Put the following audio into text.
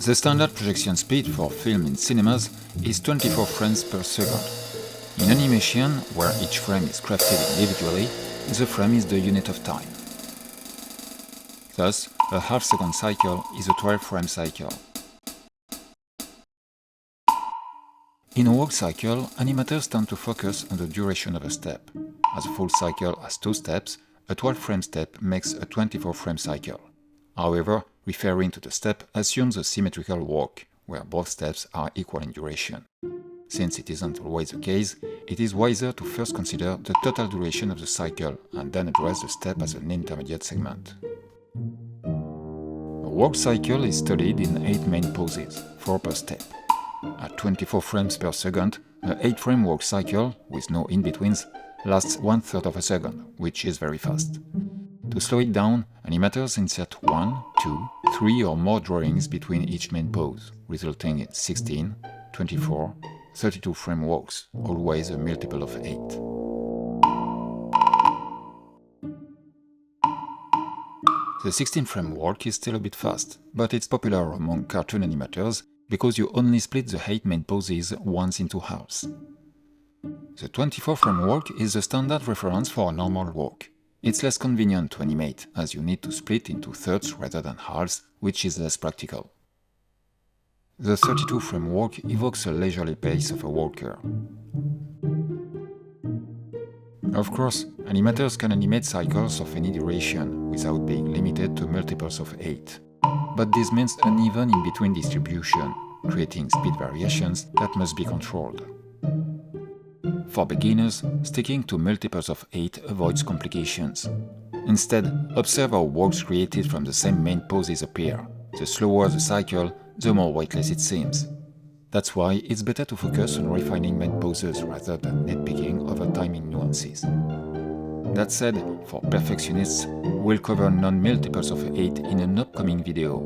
The standard projection speed for film in cinemas is 24 frames per second. In animation, where each frame is crafted individually, the frame is the unit of time. Thus, a half-second cycle is a 12-frame cycle. In a walk cycle, animators tend to focus on the duration of a step. As a full cycle has 2 steps, a 12-frame step makes a 24-frame cycle. However, referring to the step assumes a symmetrical walk, where both steps are equal in duration. Since it isn't always the case, it is wiser to first consider the total duration of the cycle and then address the step as an intermediate segment. A walk cycle is studied in 8 main poses, 4 per step. At 24 frames per second, an 8-frame walk cycle, with no in-betweens, lasts 1/3 of a second, which is very fast. To slow it down, animators insert 1, 2, 3 or more drawings between each main pose, resulting in 16, 24, 32-frame walks, always a multiple of 8. The 16-frame walk is still a bit fast, but it's popular among cartoon animators because you only split the 8 main poses once into halves. The 24-frame walk is the standard reference for a normal walk. It's less convenient to animate, as you need to split into thirds rather than halves, which is less practical. The 32-frame walk evokes a leisurely pace of a walker. Of course, animators can animate cycles of any duration without being limited to multiples of 8. But this means uneven in-between distribution, creating speed variations that must be controlled. For beginners, sticking to multiples of 8 avoids complications. Instead, observe how walks created from the same main poses appear. The slower the cycle, the more weightless it seems. That's why it's better to focus on refining main poses rather than nitpicking over timing nuances. That said, for perfectionists, we'll cover non-multiples of 8 in an upcoming video.